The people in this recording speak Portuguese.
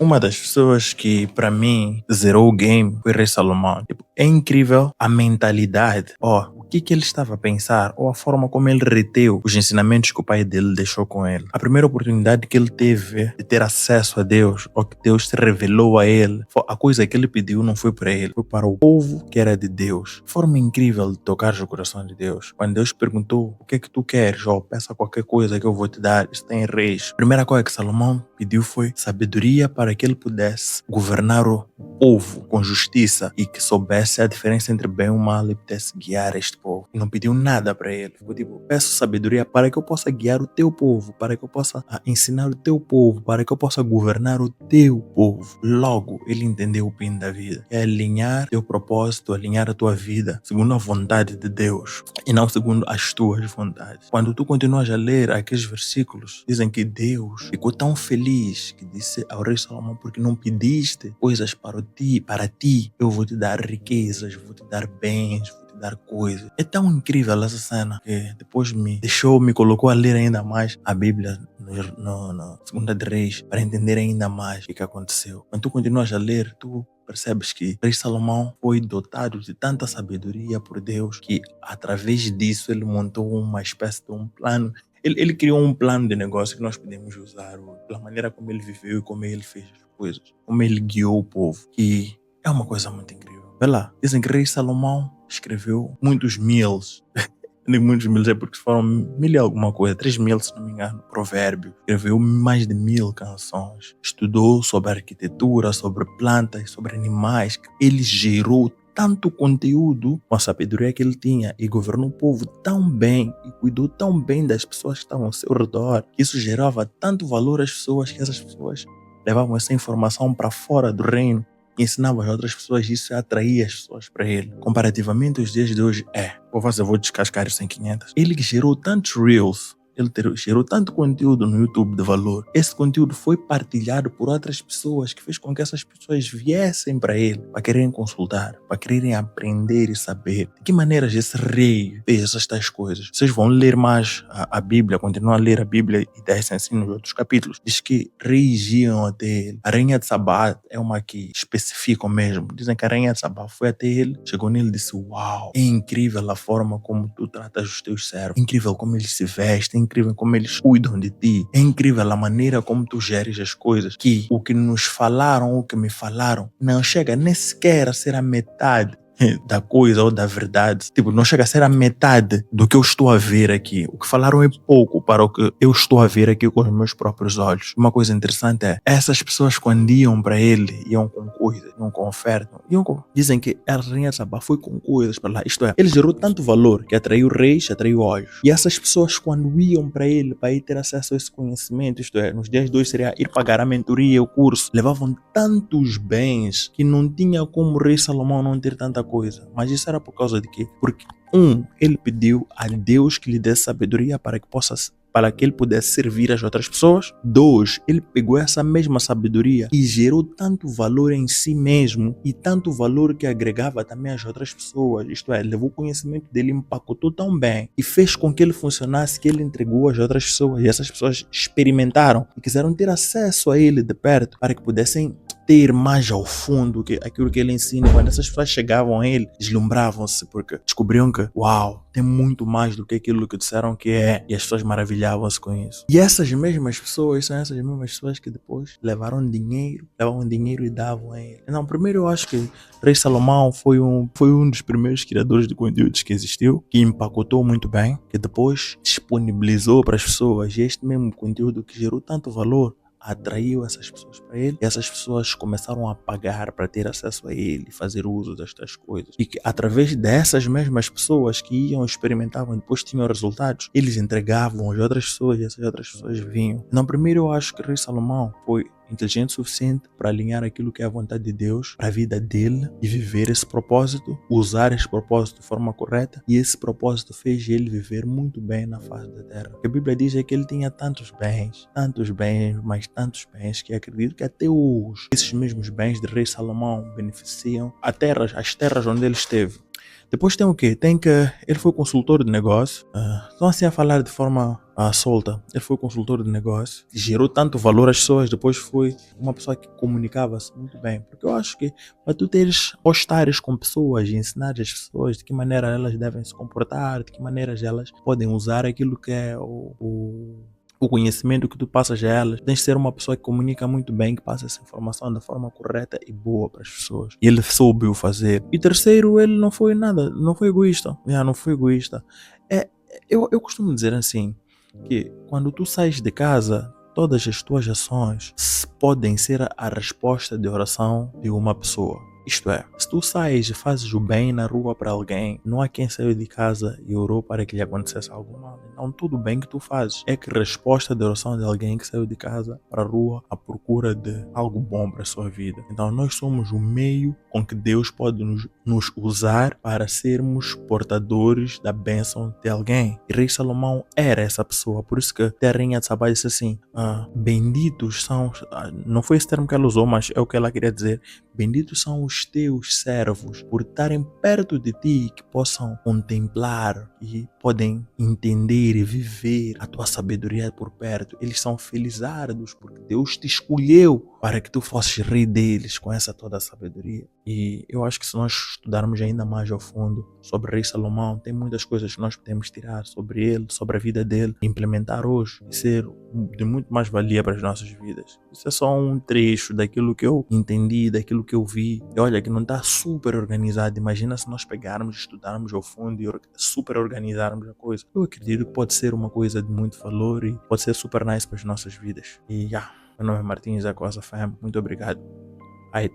Uma das pessoas que, para mim, zerou o game foi Rei Salomão. Tipo, é incrível a mentalidade. O que ele estava a pensar, ou a forma como ele reteu os ensinamentos que o pai dele deixou com ele. A primeira oportunidade que ele teve de ter acesso a Deus, ou que Deus se revelou a ele, a coisa que ele pediu não foi para ele, foi para o povo que era de Deus. Forma incrível de tocar o coração de Deus. Quando Deus perguntou, o que é que tu queres? Ou peça qualquer coisa que eu vou te dar. Isso tem reis. A primeira coisa que Salomão pediu foi sabedoria para que ele pudesse governar o povo com justiça e que soubesse a diferença entre bem e o mal e pudesse guiar este povo. E não pediu nada para ele. Ficou tipo, peço sabedoria para que eu possa guiar o teu povo, para que eu possa ensinar o teu povo, para que eu possa governar o teu povo. Logo, ele entendeu o fim da vida. É alinhar teu propósito, alinhar a tua vida segundo a vontade de Deus e não segundo as tuas vontades. Quando tu continuas a ler aqueles versículos, dizem que Deus ficou tão feliz que disse ao rei Salomão, porque não pediste coisas para ti, eu vou te dar riquezas, vou te dar bens, vou te dar coisas. É tão incrível essa cena que depois me colocou a ler ainda mais a Bíblia no Segunda de Reis, para entender ainda mais o que aconteceu. Quando tu continuas a ler, tu percebes que Rei Salomão foi dotado de tanta sabedoria por Deus que, através disso, ele montou uma espécie de um plano. Ele criou um plano de negócio que nós podemos usar pela maneira como ele viveu e como ele fez as coisas, como ele guiou o povo, que é uma coisa muito incrível. Vê lá, dizem que Rei Salomão escreveu muitos mil. Muitos mil é porque foram 1000 e alguma coisa, 3000 se não me engano, provérbio. Escreveu mais de 1000 canções. Estudou sobre arquitetura, sobre plantas, sobre animais. Ele gerou tanto conteúdo com a sabedoria que ele tinha e governou o povo tão bem e cuidou tão bem das pessoas que estavam ao seu redor, que isso gerava tanto valor às pessoas que essas pessoas levavam essa informação para fora do reino e ensinavam as outras pessoas, e isso atraía as pessoas para ele. Comparativamente aos dias de hoje, eu vou descascar isso em 500. Ele gerou tantos reels, ele gerou tanto conteúdo no YouTube de valor. Esse conteúdo foi partilhado por outras pessoas, que fez com que essas pessoas viessem para ele, para quererem consultar, para quererem aprender e saber de que maneiras esse rei fez essas tais coisas. Vocês vão ler mais a Bíblia, continuar a ler a Bíblia e dar esse ensino nos outros capítulos. Diz que reis iam até ele. A rainha de Sabá é uma que especificam mesmo. Dizem que a rainha de Sabá foi até ele, chegou nele e disse, uau, é incrível a forma como tu tratas os teus servos, é incrível como eles se vestem, é incrível como eles cuidam de ti, é incrível a maneira como tu geres as coisas, que o que nos falaram, o que me falaram, não chega nem sequer a ser a metade da coisa ou da verdade. Tipo, não chega a ser a metade do que eu estou a ver aqui. O que falaram é pouco para o que eu estou a ver aqui com os meus próprios olhos. Uma coisa interessante é, essas pessoas quando iam para ele, iam com coisas, iam com oferta, dizem que a rainha de Sabá foi com coisas para lá. Isto é, ele gerou tanto valor que atraiu reis, atraiu olhos. E essas pessoas quando iam para ele, para ir ter acesso a esse conhecimento, isto é, nos dias de hoje seria ir pagar a mentoria, o curso, levavam tantos bens que não tinha como o rei Salomão não ter tanta coisa. Mas isso era por causa de quê? Porque ele pediu a Deus que lhe desse sabedoria para que ele pudesse servir as outras pessoas. 2, ele pegou essa mesma sabedoria e gerou tanto valor em si mesmo e tanto valor que agregava também às outras pessoas. Isto é, levou o conhecimento dele, empacotou tão bem e fez com que ele funcionasse, que ele entregou às outras pessoas. E essas pessoas experimentaram e quiseram ter acesso a ele de perto para que pudessem ter mais ao fundo aquilo que ele ensina. Quando essas pessoas chegavam a ele, deslumbravam-se porque descobriam que, uau, tem muito mais do que aquilo que disseram que é, e as pessoas maravilhavam-se com isso. E essas mesmas pessoas são essas mesmas pessoas que depois levavam dinheiro e davam a ele. Então, primeiro eu acho que Rei Salomão foi um dos primeiros criadores de conteúdos que existiu, que empacotou muito bem, que depois disponibilizou para as pessoas, e este mesmo conteúdo que gerou tanto valor atraiu essas pessoas para ele, e essas pessoas começaram a pagar para ter acesso a ele, fazer uso destas coisas, e que através dessas mesmas pessoas que iam, experimentavam e depois tinham resultados, eles entregavam às outras pessoas e essas outras pessoas vinham. Então, primeiro eu acho que o rei Salomão foi inteligente o suficiente para alinhar aquilo que é a vontade de Deus para a vida dele e viver esse propósito, usar esse propósito de forma correta, e esse propósito fez ele viver muito bem na face da terra. O que a Bíblia diz é que ele tinha tantos bens, mas tantos bens, que acredito que até hoje esses mesmos bens de rei Salomão beneficiam as terras onde ele esteve. Depois tem o quê? Tem que ele foi consultor de negócio. Estão assim a falar de forma solta. Ele foi consultor de negócio. Gerou tanto valor às pessoas. Depois foi uma pessoa que comunicava-se muito bem. Porque eu acho que para tu teres, ou estares com pessoas e ensinar as pessoas de que maneira elas devem se comportar, de que maneiras elas podem usar aquilo que é o conhecimento que tu passas a elas, tens de ser uma pessoa que comunica muito bem, que passa essa informação da forma correta e boa para as pessoas. E ele soube o fazer. E terceiro, ele não foi nada, não foi egoísta. Não foi egoísta. É, eu costumo dizer assim, que quando tu sais de casa, todas as tuas ações podem ser a resposta de oração de uma pessoa. Isto é, se tu sais e fazes o bem na rua para alguém, não há quem saiu de casa e orou para que lhe acontecesse algo mal. Então, tudo bem que tu fazes é que resposta de oração de alguém que saiu de casa para a rua à procura de algo bom para a sua vida. Então, nós somos o meio com que Deus pode nos usar para sermos portadores da bênção de alguém. E Rei Salomão era essa pessoa. Por isso que a rainha de Sabá disse assim, benditos são, não foi esse termo que ela usou, mas é o que ela queria dizer, benditos são os teus servos por estarem perto de ti, que possam contemplar e podem entender e viver a tua sabedoria por perto. Eles são felizardos porque Deus te escolheu para que tu fosses rei deles com essa toda a sabedoria. E eu acho que se nós estudarmos ainda mais ao fundo sobre o Rei Salomão, tem muitas coisas que nós podemos tirar sobre ele, sobre a vida dele, implementar hoje e ser de muito mais valia para as nossas vidas. Isso é só um trecho daquilo que eu entendi, daquilo que eu vi. E olha que não está super organizado. Imagina se nós pegarmos, estudarmos ao fundo e super organizarmos a coisa. Eu acredito que pode ser uma coisa de muito valor e pode ser super nice para as nossas vidas. E meu nome é Martins da Cosa Fam. Muito obrigado. Aí.